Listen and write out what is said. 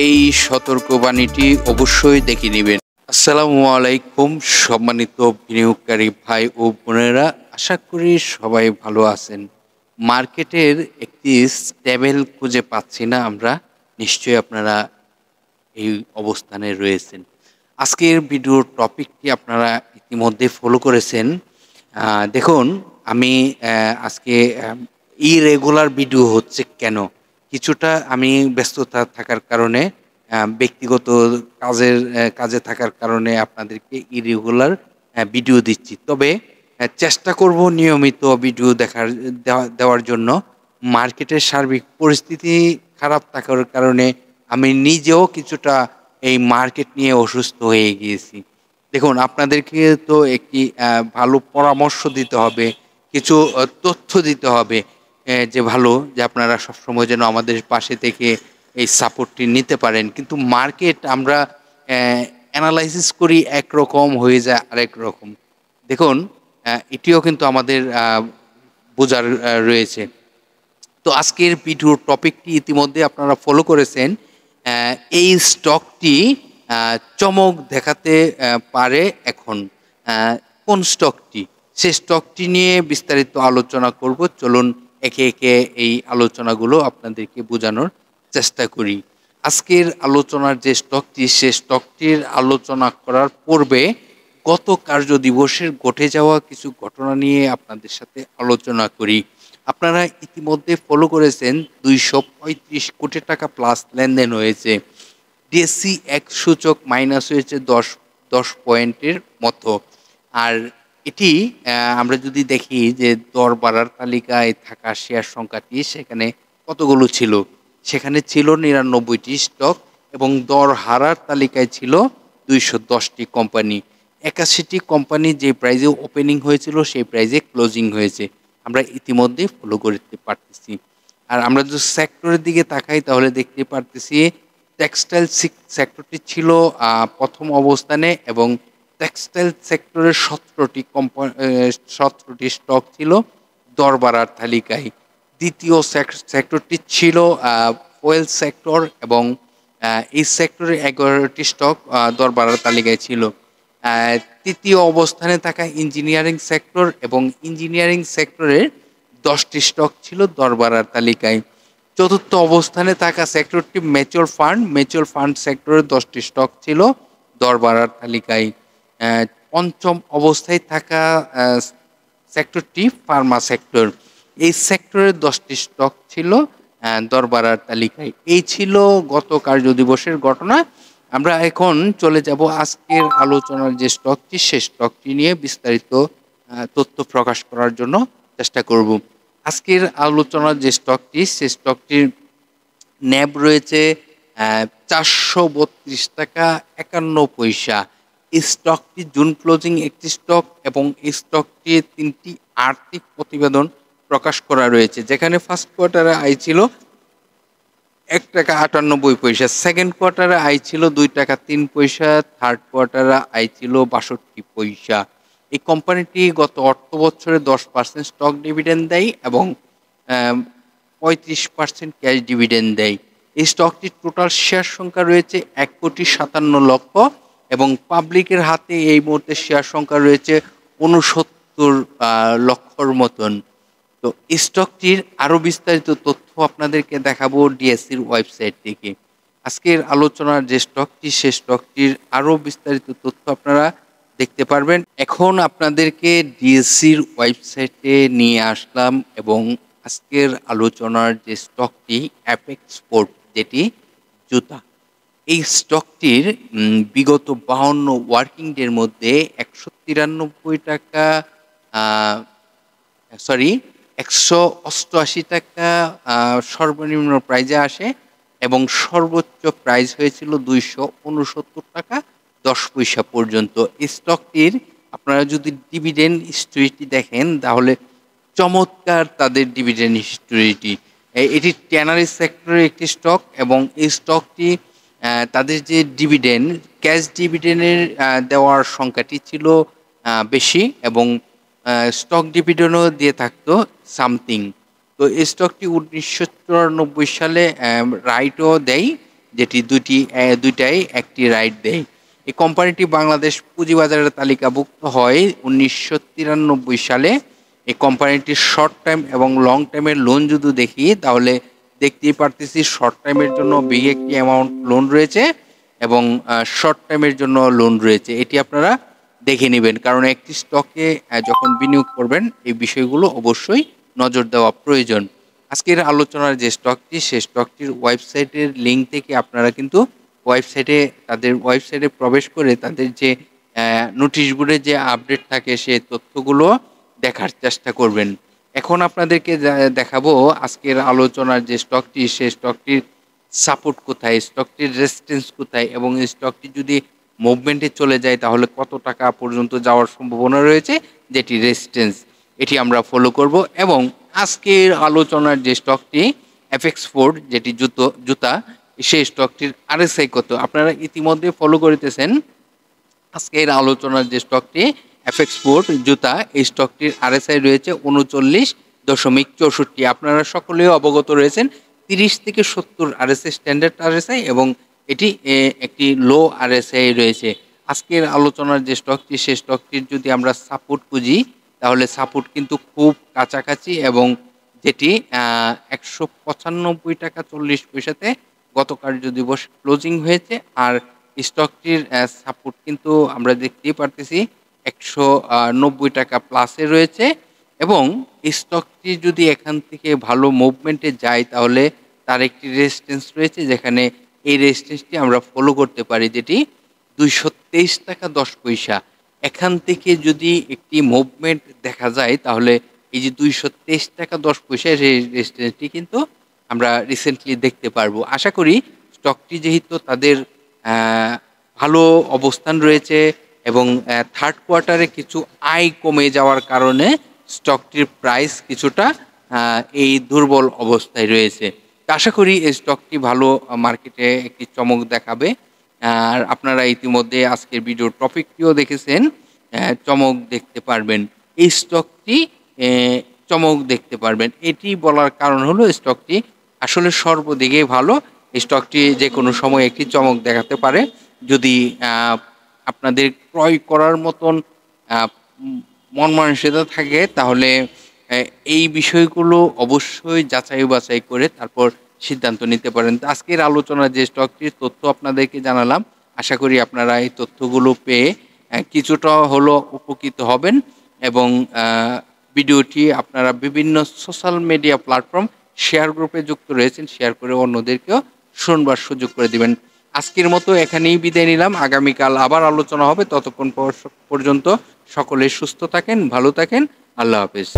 এই সতর্কবাণীটি অবশ্যই দেখে নেবেন। আসসালামু আলাইকুম সম্মানিত বিনিয়োগকারী ভাই ও বোনেরা, আশা করি সবাই ভালো আছেন। মার্কেটের একটি স্টেবল খুঁজে পাচ্ছি না আমরা, নিশ্চয়ই আপনারা এই অবস্থানে রয়েছেন। আজকের ভিডিওর টপিকটি আপনারা ইতিমধ্যে ফলো করেছেন। দেখুন, আমি আজকে ইরেগুলার ভিডিও হচ্ছে কেন? কিছুটা আমি ব্যস্ততা থাকার কারণে, ব্যক্তিগত কাজে থাকার কারণে আপনাদেরকে ইরেগুলার ভিডিও দিচ্ছি। তবে চেষ্টা করব নিয়মিত ভিডিও দেওয়ার জন্য। মার্কেটের সার্বিক পরিস্থিতি খারাপ থাকার কারণে আমি নিজেও কিছুটা এই মার্কেট নিয়ে অসুস্থ হয়ে গিয়েছি। দেখুন, আপনাদেরকে তো একটি ভালো পরামর্শ দিতে হবে, কিছু তথ্য দিতে হবে, যে ভালো, যে আপনারা সবসময় যেন আমাদের পাশে থেকে এই সাপোর্টটি নিতে পারেন। কিন্তু মার্কেট আমরা অ্যানালাইসিস করি একরকম, হয়ে যায় আরেক রকম। দেখুন, এটিও কিন্তু আমাদের বোঝার রয়েছে। তো আজকের ভিডিওর টপিকটি ইতিমধ্যে আপনারা ফলো করেছেন। এই স্টকটি চমক দেখাতে পারে এখন। কোন স্টকটি? সে স্টকটি নিয়ে বিস্তারিত আলোচনা করব। চলুন একে একে এই আলোচনাগুলো আপনাদেরকে বোঝানোর চেষ্টা করি। আজকের আলোচনার যে স্টকটি, সে স্টকটির আলোচনা করার পূর্বে গত কার্য দিবসের ঘটে যাওয়া কিছু ঘটনা নিয়ে আপনাদের সাথে আলোচনা করি। আপনারা ইতিমধ্যে ফলো করেছেন 235 কোটি টাকা প্লাস লেনদেন হয়েছে। ডিএসসি এক সূচক মাইনাস হয়েছে 10 পয়েন্টের মতো। আর এটি আমরা যদি দেখি যে দর বাড়ার তালিকায় থাকা শেয়ার সংখ্যাটি সেখানে কতগুলো ছিল? সেখানে ছিল 99টি স্টক, এবং দর হারার তালিকায় ছিল 210টি কোম্পানি। 81টি কোম্পানি যে প্রাইজে ওপেনিং হয়েছিল সেই প্রাইজে ক্লোজিং হয়েছে। আমরা ইতিমধ্যে ফলো করতে পারতেছি। আর আমরা যদি সেক্টরের দিকে তাকাই তাহলে দেখতে পারতেছি টেক্সটাইল সেক্টরটি ছিল প্রথম অবস্থানে, এবং টেক্সটাইল সেক্টরের 17টি স্টক ছিল দর বাড়ার তালিকায়। দ্বিতীয় সেক্টরটি ছিল অয়েল সেক্টর, এবং এই সেক্টরের 11টি স্টক দর বাড়ার তালিকায় ছিল। তৃতীয় অবস্থানে থাকা ইঞ্জিনিয়ারিং সেক্টর, এবং ইঞ্জিনিয়ারিং সেক্টরের 10টি স্টক ছিল দর বাড়ার তালিকায়। চতুর্থ অবস্থানে থাকা সেক্টরটি মিউচুয়াল ফান্ড সেক্টরের 10টি স্টক ছিল দর বাড়ার তালিকায়। পঞ্চম অবস্থায় থাকা সেক্টরটি ফার্মা সেক্টর। এই সেক্টরের 10টি স্টক ছিল দর বাড়ার তালিকায়। এই ছিল গত কার্য দিবসের ঘটনা। আমরা এখন চলে যাব আজকের আলোচনার যে স্টকটি, সে স্টকটি নিয়ে বিস্তারিত তথ্য প্রকাশ করার জন্য চেষ্টা করব। আজকের আলোচনার যে স্টকটি, সে স্টকটির ন্যাব রয়েছে 432 টাকা 51 পয়সা। এই স্টকটি জুন ক্লোজিং একটি স্টক, এবং এই স্টকটি 3টি আর্থিক প্রতিবেদন প্রকাশ করা রয়েছে, যেখানে ফার্স্ট কোয়ার্টারে আয় ছিল 1 টাকা 98 পয়সা, সেকেন্ড কোয়ার্টারে আয় ছিল 2 টাকা 3 পয়সা, থার্ড কোয়ার্টারে আয় ছিল 62 পয়সা। এই কোম্পানিটি গত অর্থ বছরে 10% স্টক ডিভিডেন্ড দেয়, এবং 35% ক্যাশ ডিভিডেন্ড দেয়। এই স্টকটির টোটাল শেয়ার সংখ্যা রয়েছে 1,57,00,000, এবং পাবলিকের হাতে এই মুহূর্তে শেয়ার সংখ্যা রয়েছে 69 লক্ষর মতন। তো স্টকটির আরও বিস্তারিত তথ্য আপনাদেরকে দেখাবো ডিএসসির ওয়েবসাইট থেকে। আজকের আলোচনার যে স্টকটি, সে স্টকটির আরও বিস্তারিত তথ্য আপনারা দেখতে পারবেন। এখন আপনাদেরকে ডিএসসির ওয়েবসাইটে নিয়ে আসলাম, এবং আজকের আলোচনার যে স্টকটি অ্যাপেক্স স্পোর্ট, যেটি জুতা, এই স্টকটির বিগত 52 ওয়ার্কিং ডের মধ্যে 193 টাকা 188 টাকা সর্বনিম্ন প্রাইজে আসে, এবং সর্বোচ্চ প্রাইস হয়েছিল 269 টাকা 10 পয়সা পর্যন্ত। এই স্টকটির আপনারা যদি ডিভিডেন্ড হিস্ট্রিটি দেখেন তাহলে চমৎকার তাদের ডিভিডেন্ড হিস্ট্রিটি। এটি ট্যানারি সেক্টরের একটি স্টক, এবং এই স্টকটি তাদের যে ডিভিডেন্ড, ক্যাশ ডিভিডেন্ডের দেওয়ার সংখ্যাটি ছিল বেশি, এবং স্টক ডিভিডেন্ডও দিয়ে থাকতো সামথিং। তো এই স্টকটি 1994 সালে রাইটও দেয়, যেটি দুইটাই একটি রাইট দেয়। এই কোম্পানিটি বাংলাদেশ পুঁজিবাজারে তালিকাভুক্ত হয় 1993 সালে। এই কোম্পানিটির শর্ট টাইম এবং লং টাইমের লোন যদি দেখি তাহলে দেখতেই পারতেছি শর্ট টাইমের জন্য বিগ একটি অ্যামাউন্ট লোন রয়েছে এবং শর্ট টাইমের জন্য লোন রয়েছে। এটি আপনারা দেখে নেবেন, কারণ একটি স্টকে যখন বিনিয়োগ করবেন এই বিষয়গুলো অবশ্যই নজর দেওয়া প্রয়োজন। আজকের আলোচনার যে স্টকটি, সেই স্টকটির ওয়েবসাইটের লিঙ্ক থেকে আপনারা কিন্তু তাদের ওয়েবসাইটে প্রবেশ করে তাদের যে নোটিশ বোর্ডে যে আপডেট থাকে সেই তথ্যগুলো দেখার চেষ্টা করবেন। এখন আপনাদেরকে দেখাবো আজকের আলোচনার যে স্টকটি, সেই স্টকটির সাপোর্ট কোথায়, স্টকটির রেজিস্ট্যান্স কোথায় এবং এই স্টকটি যদি মুভমেন্টে চলে যায় তাহলে কত টাকা পর্যন্ত যাওয়ার সম্ভাবনা রয়েছে, যেটি রেজিস্ট্যান্স, এটি আমরা ফলো করব। এবং আজকের আলোচনার যে স্টকটি FX4, যেটি জুতা, সেই স্টকটির RSI কত আপনারা ইতিমধ্যে ফলো করিতেছেন। আজকের আলোচনার যে স্টকটি FX4 জুতা, এই স্টকটির RSI রয়েছে 39.64। আপনারা সকলেই অবগত রয়েছেন 30 থেকে 70 RSI স্ট্যান্ডার্ড RSI এবং এটি একটি লো RSI রয়েছে। আজকের আলোচনার যে স্টকটি, সেই স্টকটির যদি আমরা সাপোর্ট খুঁজি তাহলে সাপোর্ট কিন্তু খুব কাছাকাছি এবং যেটি 195 টাকা 40 পয়সাতে গত কার্য দিবস ক্লোজিং হয়েছে। আর স্টকটির সাপোর্ট কিন্তু আমরা দেখতেই পারতেছি 190 টাকা প্লাসে রয়েছে এবং স্টকটি যদি এখান থেকে ভালো মুভমেন্টে যায় তাহলে তার একটি রেজিস্ট্যান্স রয়েছে, যেখানে এই রেজিস্ট্যান্সটি আমরা ফলো করতে পারি, যেটি 223 টাকা 10 পয়সা। এখান থেকে যদি একটি মুভমেন্ট দেখা যায় তাহলে এই যে 223 টাকা 10 পয়সা রেজিস্ট্যান্সটি কিন্তু আমরা রিসেন্টলি দেখতে পারবো। আশা করি স্টকটি যেহেতু তাদের ভালো অবস্থান রয়েছে এবং থার্ড কোয়ার্টারে কিছু আয় কমে যাওয়ার কারণে স্টকটির প্রাইস কিছুটা এই দুর্বল অবস্থায় রয়েছে। আশা করি এই স্টকটি ভালো মার্কেটে একটি চমক দেখাবে। আর আপনারা ইতিমধ্যে আজকের ভিডিওর টপিকটিও দেখেছেন, চমক দেখতে পারবেন এই স্টকটি, চমক দেখতে পারবেন। এটি বলার কারণ হলো স্টকটি আসলে সর্বদিকে ভালো। স্টকটি যে কোনো সময় একটি চমক দেখাতে পারে। যদি আপনাদের ক্রয় করার মতন মন মানসিকতা থাকে তাহলে এই বিষয়গুলো অবশ্যই যাচাই বাছাই করে তারপর সিদ্ধান্ত নিতে পারেন। আজকের আলোচনার যে স্টকটির তথ্য আপনাদেরকে জানালাম, আশা করি আপনারা এই তথ্যগুলো পেয়ে কিছুটা হলো উপকৃত হবেন এবং ভিডিওটি আপনারা বিভিন্ন সোশ্যাল মিডিয়া প্ল্যাটফর্ম শেয়ার গ্রুপে যুক্ত রয়েছেন, শেয়ার করে অন্যদেরকেও শুনবার সুযোগ করে দিবেন। আজকের মতো এখানেই বিদায় নিলাম, আগামীকাল আবার আলোচনা হবে। ততক্ষণ পর্যন্ত সকলে সুস্থ থাকেন, ভালো থাকেন, আল্লাহ হাফেজ।